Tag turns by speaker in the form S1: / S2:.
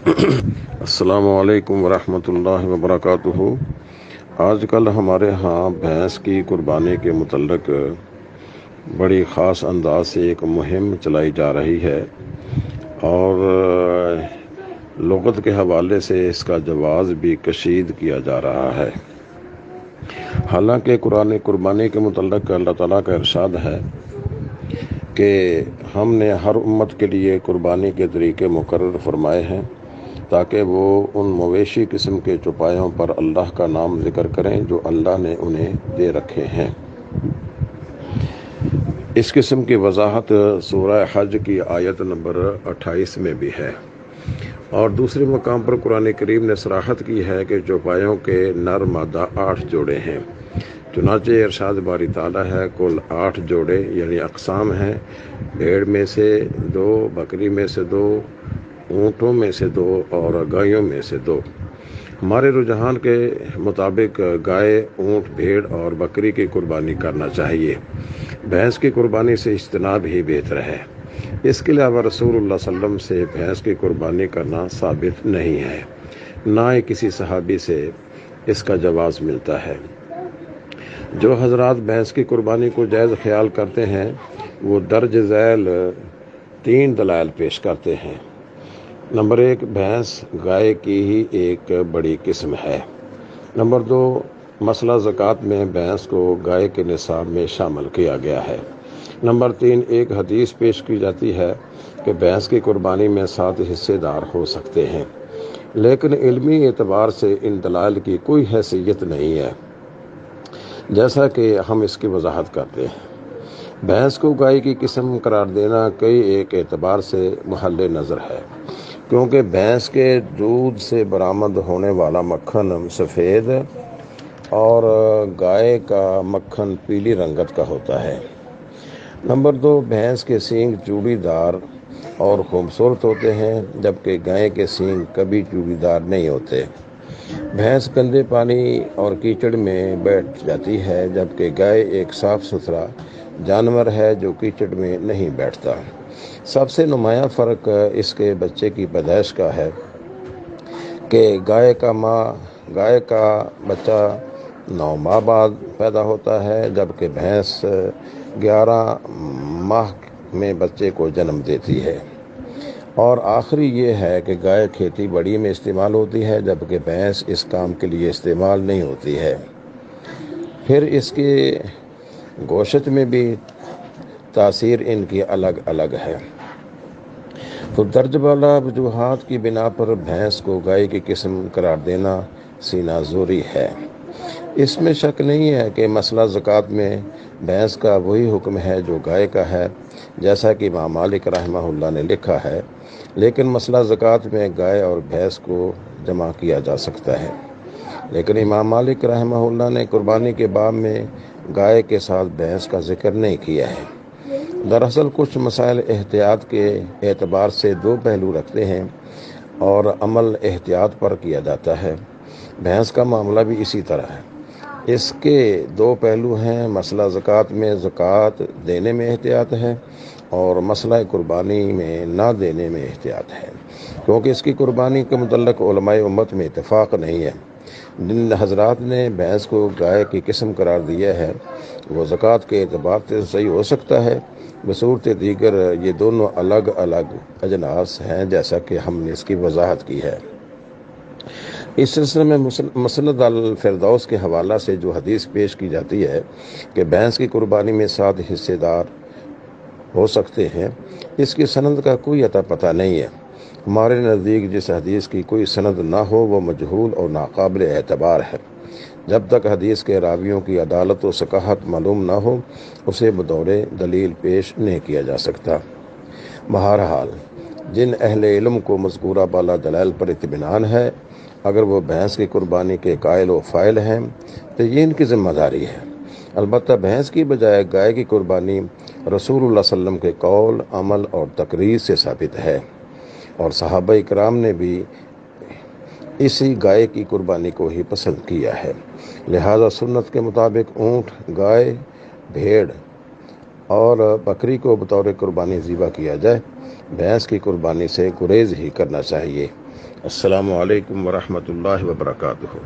S1: السلام علیکم ورحمۃ اللہ وبرکاتہ۔ آج کل ہمارے ہاں بھینس کی قربانی کے متعلق بڑی خاص انداز سے ایک مہم چلائی جا رہی ہے، اور لغت کے حوالے سے اس کا جواز بھی کشید کیا جا رہا ہے۔ حالانکہ قرآن قربانی کے متعلق اللہ تعالیٰ کا ارشاد ہے کہ ہم نے ہر امت کے لیے قربانی کے طریقے مقرر فرمائے ہیں تاکہ وہ ان مویشی قسم کے چوپایوں پر اللہ کا نام ذکر کریں جو اللہ نے انہیں دے رکھے ہیں۔ اس قسم کی وضاحت سورہ حج کی آیت نمبر 28 میں بھی ہے، اور دوسرے مقام پر قرآن کریم نے صراحت کی ہے کہ چوپایوں کے نر مادہ 8 جوڑے ہیں۔ چنانچہ ارشاد باری تعالیٰ ہے، کل 8 جوڑے یعنی اقسام ہیں، بھیڑ میں سے 2، بکری میں سے 2، اونٹوں میں سے 2 اور گایوں میں سے 2۔ ہمارے رجحان کے مطابق گائے، اونٹ، بھیڑ اور بکری کی قربانی کرنا چاہیے۔ بھینس کی قربانی سے اجتناب ہی بہتر ہے۔ اس کے علاوہ رسول اللہ صلی اللہ علیہ وسلم سے بھینس کی قربانی کرنا ثابت نہیں ہے، نہ ہی کسی صحابی سے اس کا جواز ملتا ہے۔ جو حضرات بھینس کی قربانی کو جائز خیال کرتے ہیں وہ درج ذیل 3 دلائل پیش کرتے ہیں۔ نمبر 1، بھینس گائے کی ہی ایک بڑی قسم ہے۔ نمبر 2، مسئلہ زکوٰۃ میں بھینس کو گائے کے نصاب میں شامل کیا گیا ہے۔ نمبر 3، ایک حدیث پیش کی جاتی ہے کہ بھینس کی قربانی میں 7 حصے دار ہو سکتے ہیں، لیکن علمی اعتبار سے ان دلائل کی کوئی حیثیت نہیں ہے، جیسا کہ ہم اس کی وضاحت کرتے ہیں۔ بھینس کو گائے کی قسم قرار دینا کئی ایک اعتبار سے محل نظر ہے، کیونکہ بھینس کے دودھ سے برآمد ہونے والا مکھن سفید اور گائے کا مکھن پیلی رنگت کا ہوتا ہے۔ نمبر 2، بھینس کے سینگ چوڑی دار اور خوبصورت ہوتے ہیں، جبکہ گائے کے سینگ کبھی چوڑی دار نہیں ہوتے۔ بھینس گندے پانی اور کیچڑ میں بیٹھ جاتی ہے، جبکہ گائے ایک صاف ستھرا جانور ہے جو کیچڑ میں نہیں بیٹھتا۔ سب سے نمایاں فرق اس کے بچے کی پیدائش کا ہے کہ گائے کا بچہ 9 ماہ بعد پیدا ہوتا ہے، جبکہ بھینس 11 ماہ میں بچے کو جنم دیتی ہے۔ اور آخری یہ ہے کہ گائے کھیتی باڑی میں استعمال ہوتی ہے، جبکہ بھینس اس کام کے لیے استعمال نہیں ہوتی ہے۔ پھر اس کے گوشت میں بھی تاثیر ان کی الگ الگ ہے۔ تو درج بالا وجوہات کی بنا پر بھینس کو گائے کی قسم قرار دینا سینہ زوری ہے۔ اس میں شک نہیں ہے کہ مسئلہ زکوٰۃ میں بھینس کا وہی حکم ہے جو گائے کا ہے، جیسا کہ امام مالک رحمہ اللہ نے لکھا ہے، لیکن مسئلہ زکوٰۃ میں گائے اور بھینس کو جمع کیا جا سکتا ہے۔ لیکن امام مالک رحمہ اللہ نے قربانی کے باب میں گائے کے ساتھ بھینس کا ذکر نہیں کیا ہے۔ دراصل کچھ مسائل احتیاط کے اعتبار سے 2 پہلو رکھتے ہیں اور عمل احتیاط پر کیا جاتا ہے۔ بھینس کا معاملہ بھی اسی طرح ہے۔ اس کے 2 پہلو ہیں، مسئلہ زکوٰۃ میں زکوٰۃ دینے میں احتیاط ہے اور مسئلہ قربانی میں نہ دینے میں احتیاط ہے، کیونکہ اس کی قربانی کے متعلق علماء امت میں اتفاق نہیں ہے۔ جن حضرات نے بھینس کو گائے کی قسم قرار دیا ہے وہ زکوٰۃ کے اعتبار سے صحیح ہو سکتا ہے، بصورت دیگر یہ دونوں الگ الگ اجناس ہیں، جیسا کہ ہم نے اس کی وضاحت کی ہے۔ اس سلسلے میں مسند الفردوس کے حوالہ سے جو حدیث پیش کی جاتی ہے کہ بھینس کی قربانی میں 7 حصے دار ہو سکتے ہیں، اس کی سند کا کوئی اتا پتہ نہیں ہے۔ ہمارے نزدیک جس حدیث کی کوئی سند نہ ہو وہ مجہول اور ناقابل اعتبار ہے۔ جب تک حدیث کے راویوں کی عدالت و ثقافت معلوم نہ ہو اسے بطور دلیل پیش نہیں کیا جا سکتا۔ بہرحال جن اہل علم کو مذکورہ بالا دلائل پر اطمینان ہے، اگر وہ بھینس کی قربانی کے قائل و فاعل ہیں تو یہ ان کی ذمہ داری ہے۔ البتہ بھینس کی بجائے گائے کی قربانی رسول اللہ صلی اللہ علیہ وسلم کے قول، عمل اور تقریر سے ثابت ہے، اور صحابہ کرام نے بھی اسی گائے کی قربانی کو ہی پسند کیا ہے۔ لہذا سنت کے مطابق اونٹ، گائے، بھیڑ اور بکری کو بطور قربانی ذبح کیا جائے، بھینس کی قربانی سے گریز ہی کرنا چاہیے۔ السلام علیکم ورحمۃ اللہ وبرکاتہ.